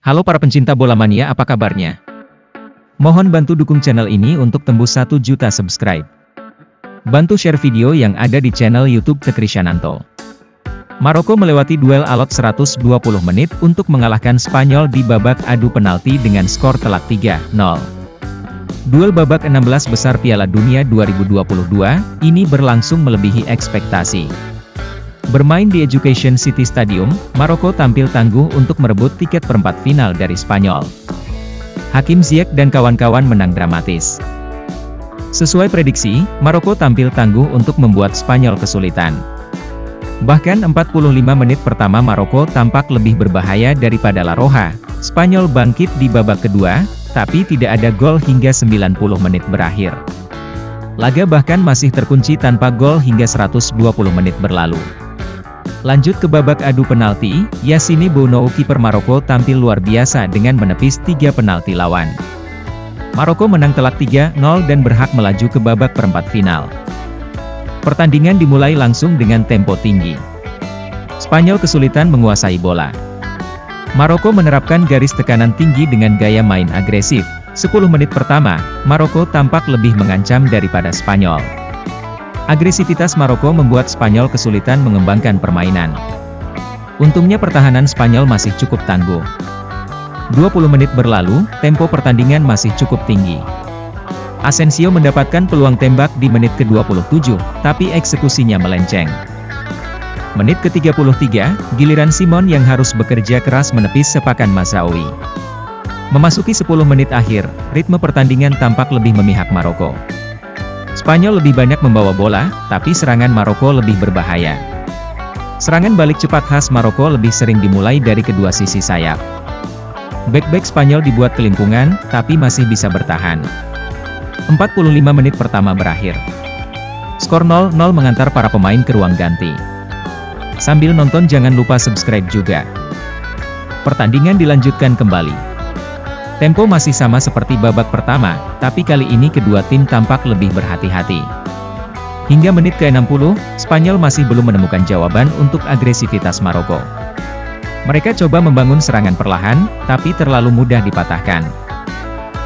Halo para pencinta bola mania, apa kabarnya? Mohon bantu dukung channel ini untuk tembus 1 juta subscribe. Bantu share video yang ada di channel YouTube Tekrisyananto. Maroko melewati duel alot 120 menit untuk mengalahkan Spanyol di babak adu penalti dengan skor telak 3-0. Duel babak 16 besar Piala Dunia 2022 ini berlangsung melebihi ekspektasi. Bermain di Education City Stadium, Maroko tampil tangguh untuk merebut tiket perempat final dari Spanyol. Hakim Ziyech dan kawan-kawan menang dramatis. Sesuai prediksi, Maroko tampil tangguh untuk membuat Spanyol kesulitan. Bahkan 45 menit pertama Maroko tampak lebih berbahaya daripada La Roja. Spanyol bangkit di babak kedua, tapi tidak ada gol hingga 90 menit berakhir. Laga bahkan masih terkunci tanpa gol hingga 120 menit berlalu. Lanjut ke babak adu penalti, Yassine Bounou kiper Maroko tampil luar biasa dengan menepis 3 penalti lawan. Maroko menang telak 3-0 dan berhak melaju ke babak perempat final. Pertandingan dimulai langsung dengan tempo tinggi. Spanyol kesulitan menguasai bola. Maroko menerapkan garis tekanan tinggi dengan gaya main agresif. 10 menit pertama, Maroko tampak lebih mengancam daripada Spanyol. Agresivitas Maroko membuat Spanyol kesulitan mengembangkan permainan. Untungnya pertahanan Spanyol masih cukup tangguh. 20 menit berlalu, tempo pertandingan masih cukup tinggi. Asensio mendapatkan peluang tembak di menit ke-27, tapi eksekusinya melenceng. Menit ke-33, giliran Simon yang harus bekerja keras menepis sepakan Mazraoui. Memasuki 10 menit akhir, ritme pertandingan tampak lebih memihak Maroko. Spanyol lebih banyak membawa bola, tapi serangan Maroko lebih berbahaya. Serangan balik cepat khas Maroko lebih sering dimulai dari kedua sisi sayap. Bek-bek Spanyol dibuat kelimpungan, tapi masih bisa bertahan. 45 menit pertama berakhir. Skor 0-0 mengantar para pemain ke ruang ganti. Sambil nonton jangan lupa subscribe juga. Pertandingan dilanjutkan kembali. Tempo masih sama seperti babak pertama, tapi kali ini kedua tim tampak lebih berhati-hati. Hingga menit ke-60, Spanyol masih belum menemukan jawaban untuk agresivitas Maroko. Mereka coba membangun serangan perlahan, tapi terlalu mudah dipatahkan.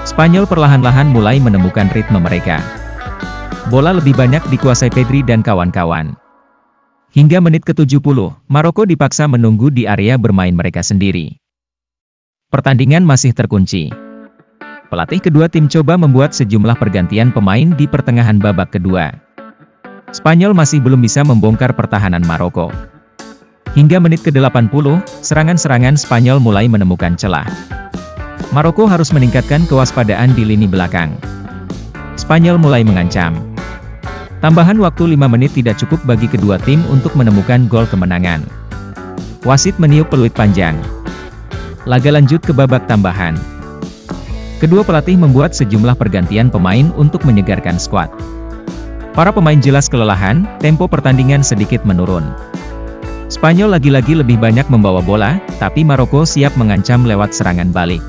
Spanyol perlahan-lahan mulai menemukan ritme mereka. Bola lebih banyak dikuasai Pedri dan kawan-kawan. Hingga menit ke-70, Maroko dipaksa menunggu di area bermain mereka sendiri. Pertandingan masih terkunci. Pelatih kedua tim coba membuat sejumlah pergantian pemain di pertengahan babak kedua. Spanyol masih belum bisa membongkar pertahanan Maroko. Hingga menit ke-80, serangan-serangan Spanyol mulai menemukan celah. Maroko harus meningkatkan kewaspadaan di lini belakang. Spanyol mulai mengancam. Tambahan waktu 5 menit tidak cukup bagi kedua tim untuk menemukan gol kemenangan. Wasit meniup peluit panjang. Laga lanjut ke babak tambahan. Kedua pelatih membuat sejumlah pergantian pemain untuk menyegarkan skuad. Para pemain jelas kelelahan, tempo pertandingan sedikit menurun. Spanyol lagi-lagi lebih banyak membawa bola, tapi Maroko siap mengancam lewat serangan balik.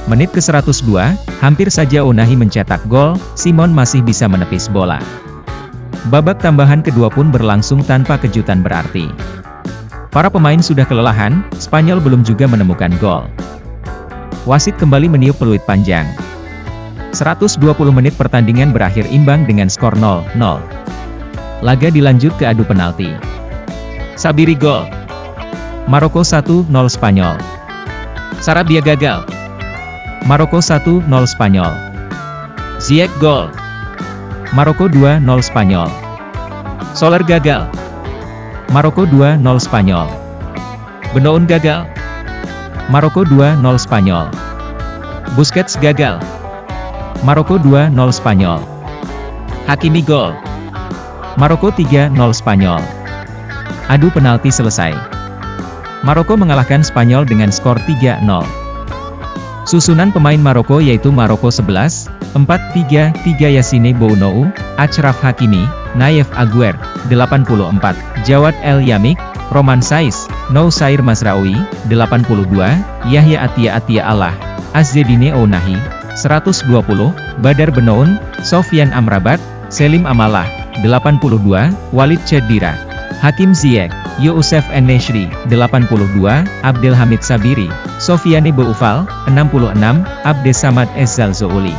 Menit ke-102, hampir saja Ounahi mencetak gol, Simon masih bisa menepis bola. Babak tambahan kedua pun berlangsung tanpa kejutan berarti. Para pemain sudah kelelahan, Spanyol belum juga menemukan gol. Wasit kembali meniup peluit panjang. 120 menit pertandingan berakhir imbang dengan skor 0-0. Laga dilanjut ke adu penalti. Sabiri gol. Maroko 1-0 Spanyol. Sarabia gagal. Maroko 1-0 Spanyol. Ziyech gol. Maroko 2-0 Spanyol. Soler gagal. Maroko 2-0 Spanyol. Benoun gagal. Maroko 2-0 Spanyol. Busquets gagal. Maroko 2-0 Spanyol. Hakimi gol. Maroko 3-0 Spanyol. Adu penalti selesai. Maroko mengalahkan Spanyol dengan skor 3-0. Susunan pemain Maroko yaitu Maroko 11, 4-3-3 Yassine Bounou, Achraf Hakimi, Nayef Aguerd, 84, Jawad El Yamik, Romain Saiss, Noussair Mazraoui, 82, Yahya Attia Allah, Azzedine Ounahi, 120, Badar Benoun, Sofyan Amrabat, Selim Amalah, 82, Walid Chedira, Hakim Ziyech, Youssef En-Nesyri, 82, Abdelhamid Sabiri, Sofiane Boufal, 66, Abdesamad Ezzalzouli.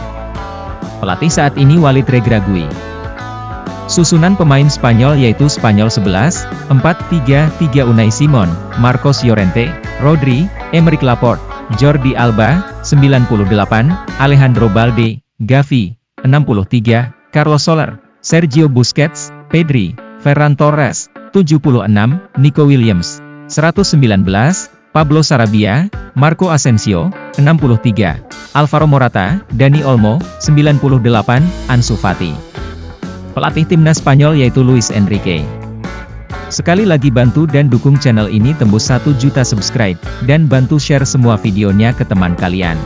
Pelatih saat ini Walid Regragui. Susunan pemain Spanyol yaitu Spanyol 11, 4-3-3 Unai Simon, Marcos Llorente, Rodri, Aymeric Laporte, Jordi Alba, 98, Alejandro Balde, Gavi, 63, Carlos Soler, Sergio Busquets, Pedri, Ferran Torres, 76, Nico Williams, 119, Pablo Sarabia, Marco Asensio, 63, Alvaro Morata, Dani Olmo, 98, Ansu Fati. Pelatih timnas Spanyol yaitu Luis Enrique. Sekali lagi bantu dan dukung channel ini tembus 1 juta subscribe, dan bantu share semua videonya ke teman kalian.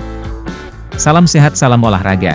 Salam sehat, salam olahraga.